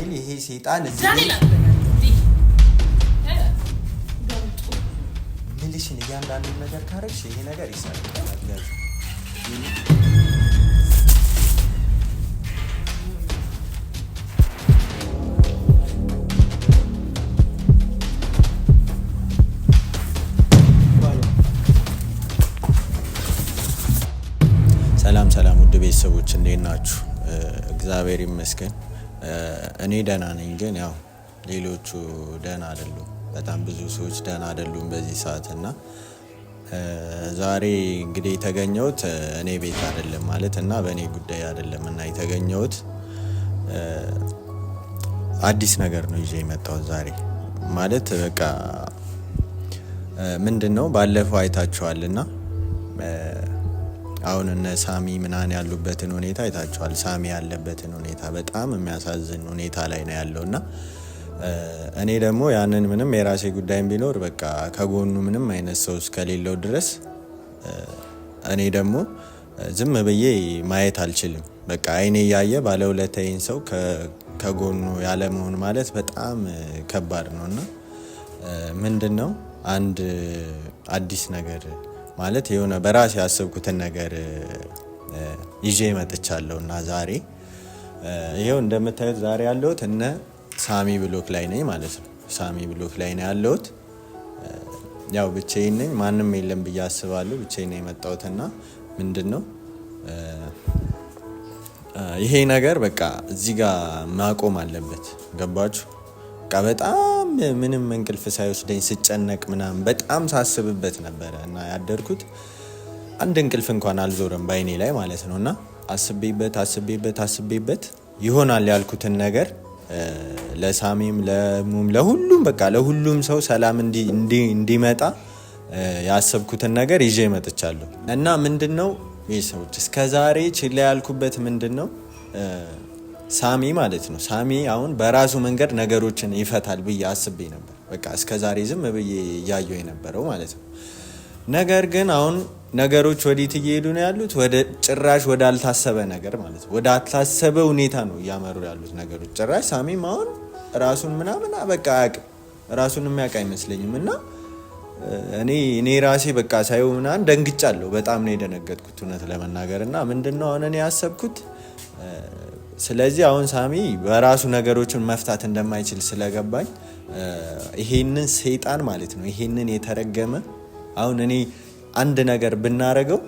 ዳንኤል ይሄ ሰይጣን እዚህ ምልሽን እያንዳንዱን ነገር ካረግሽ ይሄ ነገር ይሰራል። ሰላም ውድ ቤተሰቦች እንዴት ናችሁ? እግዚአብሔር ይመስገን እኔ ደህና ነኝ። ግን ያው ሌሎቹ ደህና አይደሉም። በጣም ብዙ ሰዎች ደህና አይደሉም በዚህ ሰዓት እና ዛሬ እንግዲህ የተገኘሁት እኔ ቤት አይደለም ማለት እና በእኔ ጉዳይ አይደለም እና የተገኘሁት አዲስ ነገር ነው ይዤ የመጣሁት ዛሬ ማለት በቃ ምንድነው ባለፈው አይታችኋልና አሁን እነ ሳሚ ምናን ያሉበትን ሁኔታ አይታችኋል። ሳሚ ያለበትን ሁኔታ በጣም የሚያሳዝን ሁኔታ ላይ ነው ያለውና እኔ ደግሞ ያንን ምንም የራሴ ጉዳይም ቢኖር በቃ ከጎኑ ምንም አይነት ሰው እስከሌለው ድረስ እኔ ደግሞ ዝም ብዬ ማየት አልችልም። በቃ አይኔ ያየ ባለውለታዬን ሰው ከጎኑ ያለ መሆን ማለት በጣም ከባድ ነውና ምንድነው አንድ አዲስ ነገር ማለት የሆነ በራሴ ያሰብኩትን ነገር ይዤ መጥቻለሁና ዛሬ ይሄው እንደምታዩት ዛሬ ያለሁት እነ ሳሚ ብሎክ ላይ ነኝ ማለት ነው። ሳሚ ብሎክ ላይ ነው ያለሁት። ያው ብቻዬን ነኝ፣ ማንም የለም ብዬ አስባለሁ። ብቻዬን ነው የመጣሁትና ምንድነው ይሄ ነገር በቃ እዚህ ጋር ማቆም አለበት። ገባችሁ? በቃ በጣም ምንም እንቅልፍ ሳይወስደኝ ስጨነቅ ምናምን በጣም ሳስብበት ነበረ እና ያደርኩት አንድ እንቅልፍ እንኳን አልዞረም ባይኔ ላይ ማለት ነውና አስቤበት ይሆናል ያልኩትን ነገር ለሳሚም ለሙም ለሁሉም በቃ ለሁሉም ሰው ሰላም እንዲመጣ ያሰብኩትን ነገር ይዤ መጥቻለሁ። እና ምንድነው ቤተሰቦች እስከዛሬ ችላ ያልኩበት ምንድነው ሳሚ ማለት ነው። ሳሚ አሁን በራሱ መንገድ ነገሮችን ይፈታል ብዬ አስቤ ነበር። በቃ እስከዛሬ ዝም ብዬ እያየሁ የነበረው ማለት ነው። ነገር ግን አሁን ነገሮች ወዴት እየሄዱ ነው ያሉት? ወደ ጭራሽ ወደ አልታሰበ ነገር ማለት ነው። ወደ አልታሰበ ሁኔታ ነው እያመሩ ያሉት ነገሮች። ጭራሽ ሳሚም አሁን ራሱን ምናምን በቃ አያውቅም፣ ራሱን የሚያውቅ አይመስለኝም። እና እኔ ራሴ በቃ ሳይው ምናምን ደንግጫለሁ። በጣም ነው የደነገጥኩት እውነት ለመናገር። እና ምንድነው አሁን እኔ ያሰብኩት ስለዚህ አሁን ሳሚ በራሱ ነገሮችን መፍታት እንደማይችል ስለገባኝ ይሄንን ሰይጣን ማለት ነው ይሄንን የተረገመ አሁን እኔ አንድ ነገር ብናረገው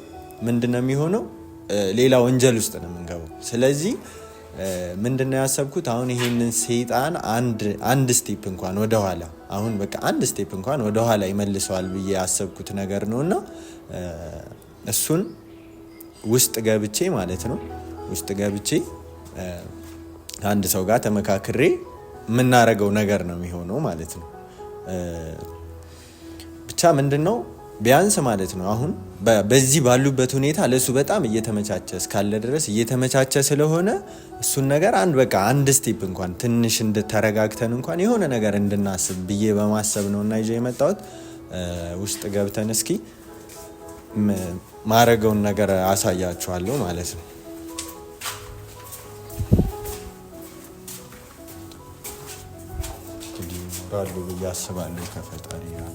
ምንድነው የሚሆነው? ሌላ ወንጀል ውስጥ ነው የምንገባው። ስለዚህ ምንድነው ያሰብኩት አሁን ይሄንን ሰይጣን አንድ ስቴፕ እንኳን ወደ ኋላ አሁን በቃ አንድ ስቴፕ እንኳን ወደ ኋላ ይመልሰዋል ብዬ ያሰብኩት ነገር ነውና እሱን ውስጥ ገብቼ ማለት ነው ውስጥ ገብቼ አንድ ሰው ጋር ተመካክሬ የምናረገው ነገር ነው የሚሆነው ማለት ነው። ብቻ ምንድነው ቢያንስ ማለት ነው አሁን በዚህ ባሉበት ሁኔታ ለሱ በጣም እየተመቻቸ እስካለ ድረስ እየተመቻቸ ስለሆነ እሱን ነገር አንድ ስቴፕ እንኳን ትንሽ እንድተረጋግተን እንኳን የሆነ ነገር እንድናስብ ብዬ በማሰብ ነውና ይዤ የመጣሁት። ውስጥ ገብተን እስኪ ማረገውን ነገር አሳያችኋለሁ ማለት ነው። ባሉ ብዬ አስባለሁ ከፈጣሪ ጋር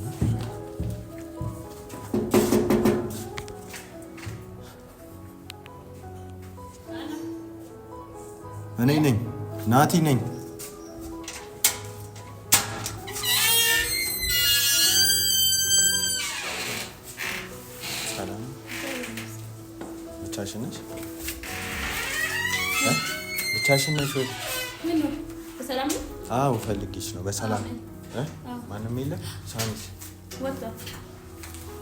እኔ ነኝ ናቲ ነኝ። ሰላም ብቻሽን ነሽ? ብቻሽን ነሽ ወይ? ምን ነው በሰላም ነው? አዎ ፈልግሽ ነው። በሰላም ማንም የለም? ሳሚስ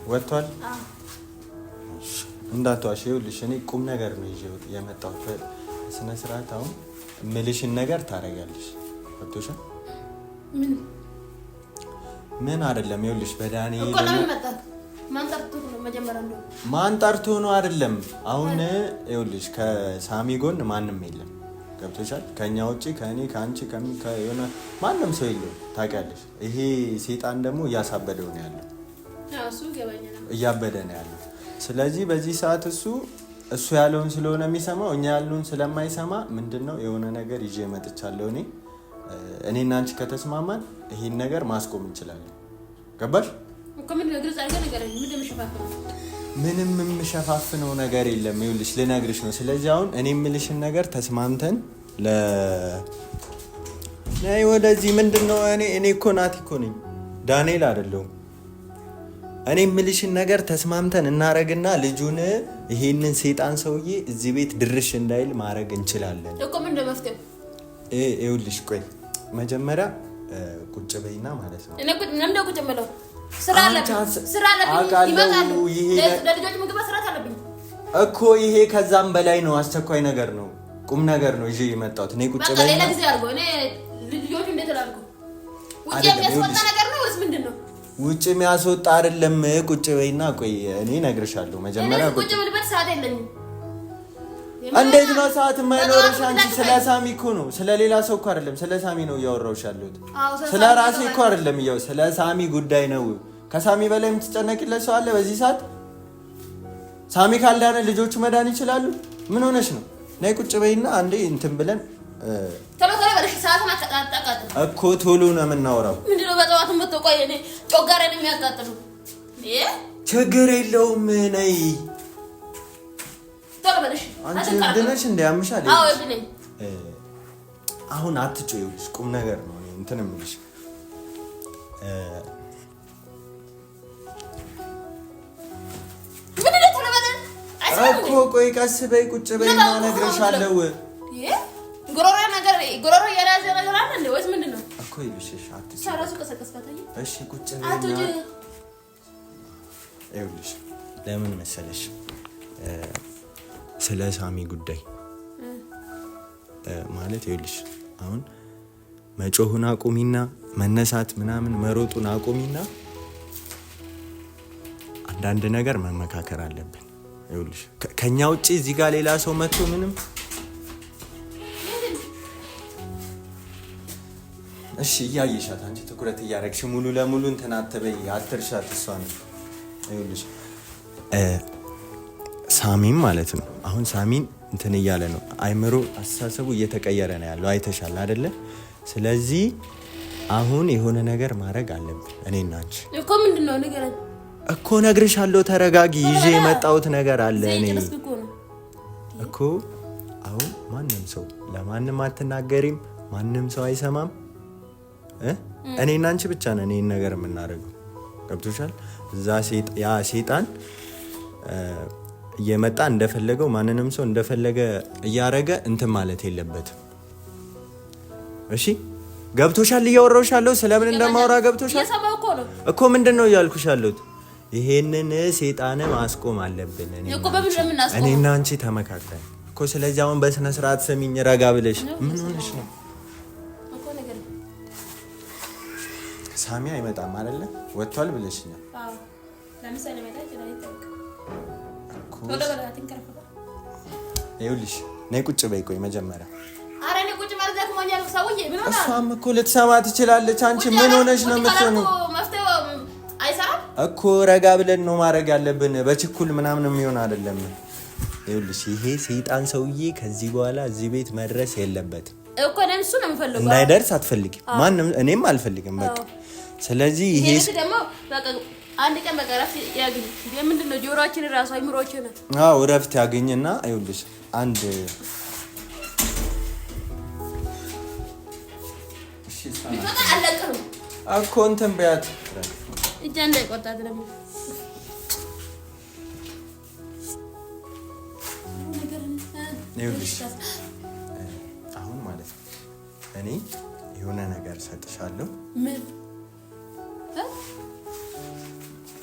ወጥቷል? እንዳትዋሽ። ይኸውልሽ እኔ ቁም ነገር ነው ይዤ የመጣሁት። ስነ ስርዓት አሁን ምልሽን ነገር ታረጋለሽ። ወጥቶሻል? ምን አይደለም። ይኸውልሽ በዳንኤል ማን ጠርቶ ነው አይደለም። አሁን ይኸውልሽ ከሳሚ ጎን ማንም የለም። ገብቶሻል? ከኛ ውጪ ከእኔ ከአንቺ ከሆነ ማንም ሰው የለውም። ታውቂያለሽ። ይሄ ሰይጣን ደግሞ እያሳበደው ነው ያለው። እያበደ ነው ያለው። ስለዚህ በዚህ ሰዓት እሱ ያለውን ስለሆነ የሚሰማው እኛ ያለውን ስለማይሰማ ምንድነው የሆነ ነገር ይዤ መጥቻለሁ እኔ እኔና አንቺ ከተስማማን ይሄን ነገር ማስቆም እንችላለን። ገባሽ? ምንም የምሸፋፍነው ነገር የለም። ይኸውልሽ ልነግርሽ ነው። ስለዚህ አሁን እኔ የምልሽን ነገር ተስማምተን ነይ ወደዚህ። ምንድነው? እኔ እኮ ናቲ እኮ ነኝ፣ ዳንኤል አይደለሁም። እኔ የምልሽን ነገር ተስማምተን እናረግና ልጁን ይሄንን ሰይጣን ሰውዬ እዚህ ቤት ድርሽ እንዳይል ማድረግ እንችላለን እኮ። ምን እንደመፍተው ይኸውልሽ፣ ቆይ መጀመሪያ ቁጭ በይና ማለት ነው። እኔ ቁጭ ብለው ስራ አለብኝ ይመጣሉ። ለልጆች ምግብ መስራት አለብኝ እኮ። ይሄ ከዛም በላይ ነው፣ አስቸኳይ ነገር ነው፣ ቁም ነገር ነው ይዤ የመጣሁት። እኔ ቁጭ በይና ሌላ ጊዜ አድርጎ እኔ ልጆቹ እንዴት አድርጎ ውጭ የሚያስወጣ ነገር ነው ወይስ ምንድን ነው? ውጭ የሚያስወጣ አይደለም። ቁጭ በይና ቆይ እኔ እነግርሻለሁ። መጀመሪያ ቁጭ ብልበት ሰዓት የለኝም። እንዴት ነው ሰዓት የማይኖርሽ? አንቺ ስለ ሳሚ እኮ ነው፣ ስለ ሌላ ሰው እኮ አይደለም፣ ስለ ሳሚ ነው እያወራሁሽ ያለሁት። ስለ ራሴ እኮ አይደለም፣ ስለ ሳሚ ጉዳይ ነው። ከሳሚ በላይ የምትጨነቂለት ሰው አለ በዚህ ሰዓት? ሳሚ ካልዳነ ልጆቹ መዳን ይችላሉ? ምን ሆነሽ ነው? ነይ ቁጭ በይና አንዴ እንትን ብለን ቶሎ በለሽ። ሰዓትን አታቃጥል እኮ። ቶሎ ነው የምናወራው። ምንድነው በጠዋት የምትቆይ? እኔ ጮጋራን የሚያቃጥሉ ችግር የለውም። ነይ ቶሎ በለሽ። አንቺ ድነሽ እንዲያምሻል። አዎ ድነኝ። አሁን አትጮይልሽ፣ ቁም ነገር ነው እንትን የምልሽ። ምንድነው ቶሎ በለሽ እኮ። ቆይ ቀስ በይ፣ ቁጭ በይና እነግርሻለሁ። ጉሮሮ የያዘ ነገር አለ እንዴ ወይስ ምንድነው? እኮ ይልሽሽ አትጭ ሳራሱ ከሰከስካታ። እሺ ቁጭ በይና ይኸውልሽ፣ ለምን መሰለሽ ስለ ሳሚ ጉዳይ ማለት ይኸውልሽ፣ አሁን መጮሁን አቁሚና መነሳት ምናምን መሮጡን አቁሚና አንዳንድ ነገር መመካከር አለብን። ይኸውልሽ ከኛ ውጪ እዚህ ጋር ሌላ ሰው መጥቶ ምንም እሺ እያየሻት አንቺ ትኩረት እያደረግሽ ሙሉ ለሙሉ እንትን አትበይ፣ አትርሻት። እሷ ነው ይኸውልሽ ሳሚን ማለት ነው። አሁን ሳሚን እንትን እያለ ነው፣ አይምሮ አስተሳሰቡ እየተቀየረ ነው ያለው። አይተሻል አይደለ? ስለዚህ አሁን የሆነ ነገር ማድረግ አለብን እኔና አንቺ። እኮ ምንድነው ነገር እኮ ነግርሻለሁ። ተረጋጊ። ይዤ የመጣሁት ነገር አለ እኔ እኮ። አሁን ማንም ሰው ለማንም አትናገሪም፣ ማንም ሰው አይሰማም። እኔና አንቺ ብቻ ነን ይሄን ነገር የምናደርገው። ገብቶሻል? እዛ ያ ሰይጣን እየመጣ እንደፈለገው ማንንም ሰው እንደፈለገ እያረገ እንትን ማለት የለበትም። እሺ ገብቶሻል? እያወራሁሽ ያለው ስለምን እንደማወራ ገብቶሻል እኮ። ምንድነው እያልኩሽ ያለሁት? ይሄንን ሰይጣን ማስቆም አለብን እኔና አንቺ ተመካክረን እኮ። ስለዚህ አሁን በስነ ስርዓት ሰሚኝ፣ ረጋ ብለሽ። ምን ሆነሽ ነው? ሳሚ አይመጣም አይደለ? ወጥቷል ብለሽኛል። አዎ ለምሳሌ መጣ ይችላል ይተውቅ እኮ። ወደ በላትን ከረፈ ይኸውልሽ ነይ ቁጭ በይ። ቆይ መጀመሪያ ኧረ እኔ ቁጭ ማለት ደክሞኛል። ሰውዬ ምን ሆነ? እሷም እኮ ልትሰማ ትችላለች። አንቺ ምን ሆነሽ ነው የምትሆነው? መፍትሄው አይሰራም እኮ። ረጋ ብለን ነው ማድረግ ያለብን። በችኩል ምናምን የሚሆን አይደለም። ይኸውልሽ ይሄ ሰይጣን ሰውዬ ከዚህ በኋላ እዚህ ቤት መድረስ የለበትም እኮ። እኔም እሱ ነው የምፈልገው። እንዳይደርስ አትፈልጊም? ማንም እኔም አልፈልግም። በቃ ስለዚህ ይሄ ደግሞ በቃ አንድ ቀን በቃ ረፍት ያገኝ። ምንድነው ጆሮአችን ራሱ አይምሮአችን ነው። አዎ ረፍት ያገኝና ይኸውልሽ አንድ እሺ ቢፈታ አለቀም እኮ እንትን በያት እጃ እንዳይቆጣት ደግሞ ይኸውልሽ አሁን ማለት ነው እኔ የሆነ ነገር ሰጥሻለሁ። ምን?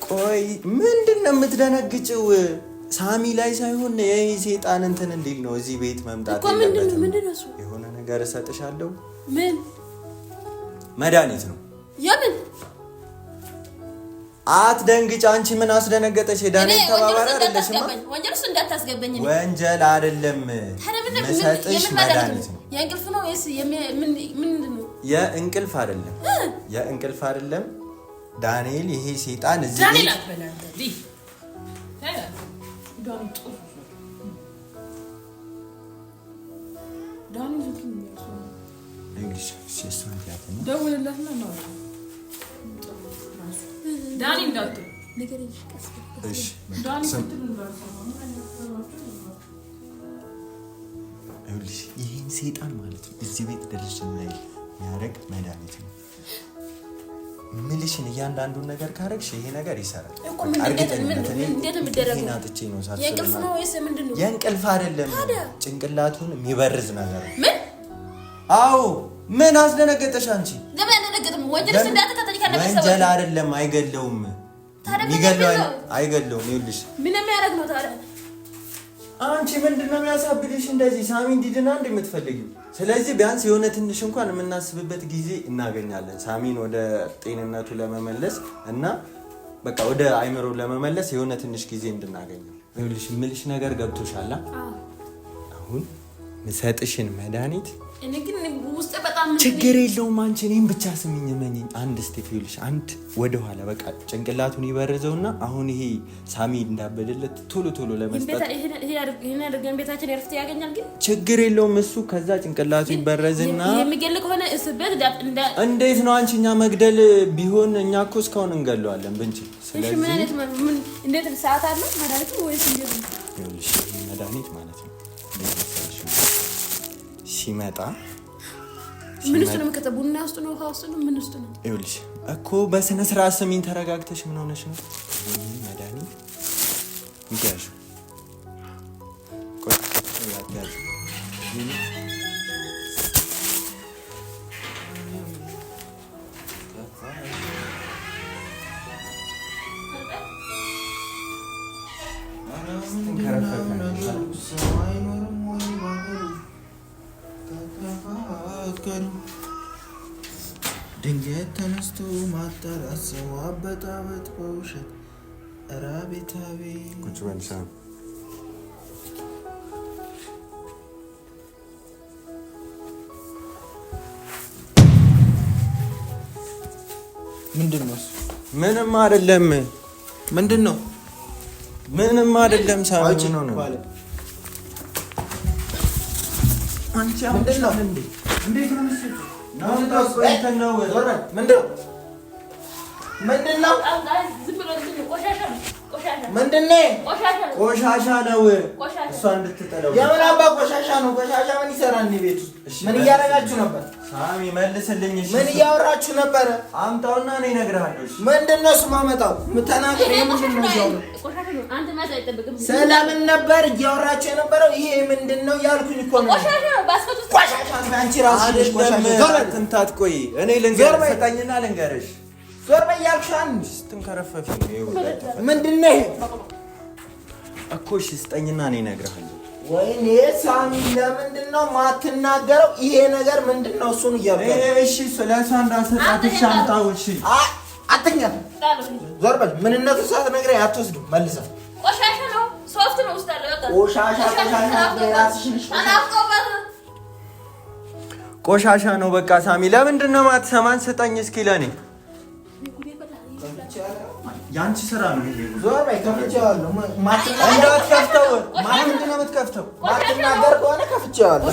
ቆይ ምንድነው የምትደነግጭው? ሳሚ ላይ ሳይሆን ይሄ ሰይጣን እንትን እንዲል ነው እዚህ ቤት መምጣት የለበትም። ምንድነው እሱ? የሆነ ነገር ሰጥሻለሁ። ምን? መድኃኒት ነው። የምን? አትደንግጭ። አንቺ ምን አስደነገጠሽ? ዳንኤል ተባባሪ አይደለሽማ። ወንጀል እሱ እንዳታስገበኝ። ወንጀል አይደለም። መሰጥሽ መድኃኒት ነው። የእንቅልፍ ነው ወይስ ምንድነው? የእንቅልፍ አይደለም። የእንቅልፍ አይደለም ዳንኤል። ይሄ ሰይጣን እዚህ ዳንኤል ቤት አትበላንተ እንግዲህ ሲስተም ያተና ደውልላትና ነው ዳኒ እንዳትሉ ንገረኝ። እሺ ዳኒ ስትሉ እንዳትሉ ይሄን ሰይጣን ማለት ነው እዚህ ቤት ደርሼ ላይ ያረግ መድኃኒት ነው ምልሽን እያንዳንዱን ነገር ካረግሽ ይሄ ነገር ይሰራል። አርግጠኝነት እኔ ይሄን አጥቼ ነው ሳስበው የእንቅልፍ ነው ወይስ ምንድነው? የእንቅልፍ አይደለም ጭንቅላቱን የሚበርዝ ነገር ነው። ምን? አዎ ምን አስደነገጠሽ አንቺ? ለምን አስደነገጥም? ወንጀልስ እንዳትተጠቂ ካለበት ወንጀል አይደለም አይገለውም። ይገለዋል አይገለውም። ይኸውልሽ ምን የሚያደርግ ነው ታዲያ? አንቺ ምንድነው የሚያሳብድሽ እንደዚህ? ሳሚ እንዲድና እንደምትፈልጊው። ስለዚህ ቢያንስ የሆነ ትንሽ እንኳን የምናስብበት ጊዜ እናገኛለን ሳሚን ወደ ጤንነቱ ለመመለስ እና በቃ ወደ አይምሮ ለመመለስ የሆነ ትንሽ ጊዜ እንድናገኘው። ይኸውልሽ ምልሽ ነገር ገብቶሻል? አሁን ምሰጥሽን መድኃኒት እኔ ግን ውስጥ በጣም ችግር የለውም። አንቺ እኔን ብቻ ስሚኝ መኝኝ አንድ ስቴፕ ይኸውልሽ አንድ ወደ ኋላ በቃ ጭንቅላቱን ይበርዘውና አሁን ይሄ ሳሚ እንዳበደለት ቶሎ ለመስጠት ይሄ አድርገን ቤታችን እረፍት ያገኛል። ግን ችግር የለውም እሱ ከዛ ጭንቅላቱ ይበረዝና የሚገል ከሆነ እስበት እንዴት ነው አንቺኛ መግደል ቢሆን እኛ እኮ እስካሁን እንገለዋለን ብንችል። ስለዚህ ምን አይነት ምን እንዴት ሰዓት አለ መድኃኒቱ ወይስ እንዴት ነው? ይኸውልሽ መድኃኒት ማለት ነው ሲመጣ ምን ውስጥ ነው የምከተው? ቡና ውስጥ ነው ውሃ ውስጥ ነው ምን ውስጥ ነው? ይኸውልሽ እኮ በስነ ስርዓት ስሚኝ ተረጋግተሽ ምን ሆነሽ ነው? መድኃኒት ይያዥ ቆይ ያያዥ ድንገት ተነስቶ ማጣራት ሰው አበጣበጥ በውሸት ራቤታቤ ቁጭ በልሻ ምንድነው? ምንም አይደለም። ምንድነው? ምንም አይደለም። ሳሚ ነው ነው አንቺ ምንድነው እንዴ? እንዴት ነው ምንድነው? ቆሻሻ ነው። እሷ እንድትጠለው የምን አባ ቆሻሻ ነው? ቆሻሻ ምን ይሰራል ቤት ውስጥ? ምን እያደረጋችሁ ነበር? ሳሚ መልስልኝ። እሺ ምን እያወራችሁ ነበር? አምጣውና እኔ እነግርሃለሁ። እሺ ምንድነው እሱ ማመጣው? ምተናገር ምንድነው? ሰላምን ነበር እያወራችሁ የነበረው። ይሄ ምንድነው ያልኩኝ እኮ ነው። ቆሻሻ ነው። አንቺ ራስሽ ቆሻሻ ትምታት። ቆይ እኔ ልንገርሽ፣ ሰጣኝና ልንገርሽ። ዞር በይ ያልኩሽን ስትንከረፈፊ ምንድነው እኮ? እሺ ስጠኝና እኔ እነግርሃለሁ። ወይኔ ሳሚ ለምንድነው ማትናገረው? ይሄ ነገር ምንድነው? እሱን እያልኩኝ እሺ ስለሷ እንዳሰጣት ሻምጣው። እሺ አትኛ ዞር በል። ምንነቱ ሳትነግረኝ አትወስድም መልሰህ። ቆሻሻ ነው ሶፍት ነው ውስጥ አለ። በቃ ቆሻሻ ቆሻሻ ነው። በቃ ሳሚ ለምንድነው ማትሰማን? ስጠኝ እስኪ ለኔ። ያንቺ ስራ ነው ይሄ። ዞር በይ ከፍቼዋለሁ። እንዳትከፍተው። ምንድነው የምትከፍተው? ማትናገር ከሆነ ከፍቼዋለሁ።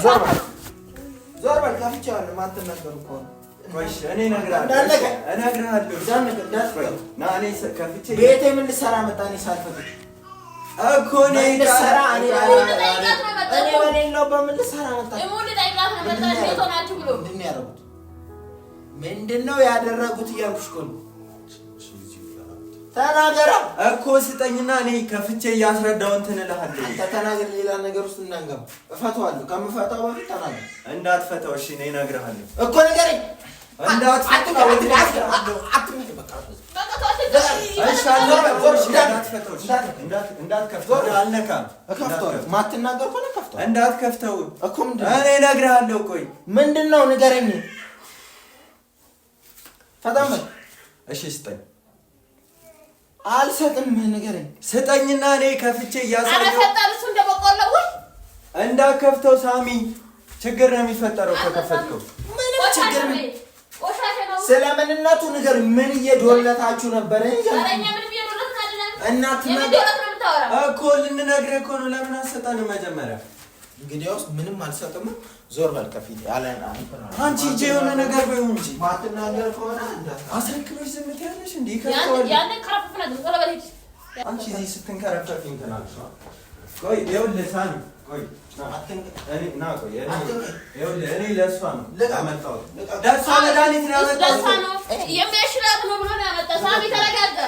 ዞር በል ከፍቼዋለሁ። ማትናገር ከሆነ እሺ እኔ እነግርሃለሁ። ቤቴ ምን ልሰራ መጣ? እኔ ሳልፈቅድ እኮ እኔ ልሰራ እኔ በሌለው በምን ልሰራ መጣ? ምንድነው ያደረጉት እያልኩሽ እኮ ነው። ተናገራ እኮ ስጠኝና እኔ ከፍቼ እያስረዳው እንትን እልሃለሁ። አንተ ተናገር። ሌላ ነገር ውስጥ እንዳንገባ እፈታዋለሁ። ከምፈታው በፊት ተናገር። እንዳትፈታው። እሺ እኔ እነግርሃለሁ እኮ ንገረኝ። እንዳትፈታው እኮ እኔ እነግርሃለሁ። ቆይ ምንድነው ንገረኝ። ፈታም እሺ ስጠኝ። አልሰጥም። ንገረኝ። ስጠኝና እኔ ከፍቼ እያሳየው እንዳከፍተው ሳሚ። ችግር ነው የሚፈጠረው ከከፈትከው። ምን ችግር ነው? ስለምንነቱ ንገረኝ። ምን እየዶለታችሁ ነበር? እናት እኮ ልንነግርህ እኮ ነው። ለምን አትሰጠንም መጀመሪያ? እንግዲያውስ ምንም አልሰጥም። ዞር በል ከፊት ያለ አንቺ ሂጂ የሆነ ነገር በይው እንጂ ማትናገር ከሆነ አስረክበሽ ዝም ትያለሽ እንዴ? ያን ከረፈፈና ገለበል ሂጂ። አንቺ እዚህ ስትንከረፈፊ እንተናልሽ። ቆይ ይኸውልህ ሳሚ ቆይ እኔ ለእሷ ነው ያመጣሁት። ለእሷ መድኃኒት ነው ያመጣሁት። የሚያሽላት ነው ብሎ ነው ያመጣው። ሳሚ ተረጋጋ።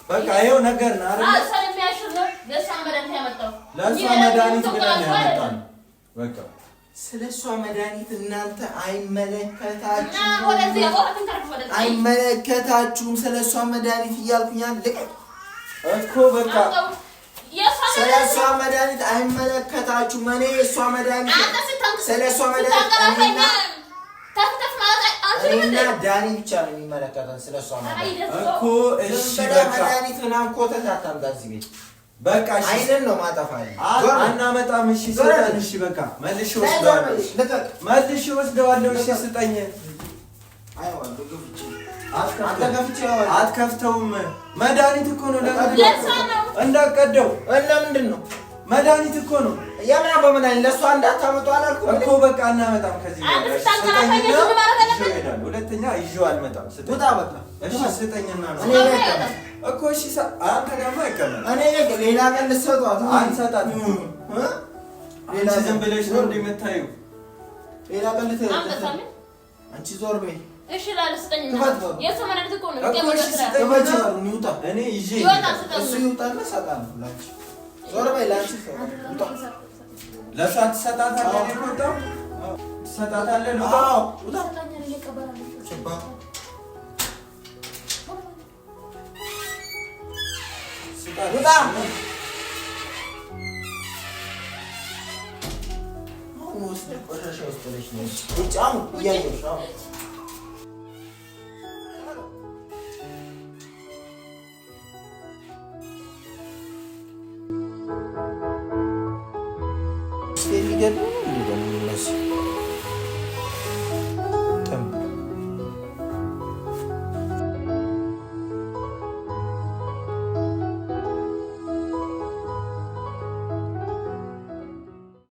በቃ ይኸው ነገር ነው አይደል? ሰው የሚያሽል ነው። ለእሷ መድኃኒት ያመጣው። ለእሷ መድኃኒት ብለን ነው ያመጣው። በቃ ስለ እሷ መድኃኒት እናንተ አይመለከታችሁም። ስለ እሷ መድኃኒት እያልኩኝ ልቀቅ እኮ በቃ ስለ እሷ መድኃኒት አይመለከታችሁም። እኔ እሷ መድኃኒት ስለ እሷ መድኃኒት እኔና ዳኒ ብቻ ነው የሚመለከተን። ስለ እሷ መድኃኒት እኮ እሺ በቃ መድኃኒት ምናምን ኮተት አታምጣ እዚህ ቤት። በቃ እሺ አይደል ነው ማጠፋኝ አናመጣም። እሺ ስጠን። እሺ በቃ መልሼ ወስደዋለሁ። እሺ ስጠኝ። አትከፍተውም። መድኃኒት እኮ ነው። እንዳትቀደው። ለምንድን ነው መድኃኒት እኮ ነው። የምን በመድኃኒት ለእሷ እንዳታመጡ አላልኩም እኮ በቃ እናመጣም። ከዚህ ሁለተኛ ይዤው አልመጣም። ውጣ በቃ እሺ ስጠኝና እኮ እሺ አንተ ደግሞ አይቀመጥ። እኔ ሌላ ቀን ልትሰጧት አንሰጣትም። ሌላ ዝም ብለሽ ነው እንደምታዩ። ሌላ ቀን ልትሰጧት አንቺ ዞር በይ። እሺ ላልስጠኝ ነው የእሱ መድኃኒት እኮ ነው። እኔ ይዤ እሱ ይውጣና እሰጣለሁ ላንቺ። ዞር በይ ላንቺ ውጣ። ለእሷ ትሰጣታለህ። እኔ ወጣሁ ትሰጣታለህ። ውጣ ውጣ። አሁን ውስጥ ቆሻሻ ውስጥ ነሽ ነው ውጭ አሁን እያየሁሽ አሁን የሚገርም ነው።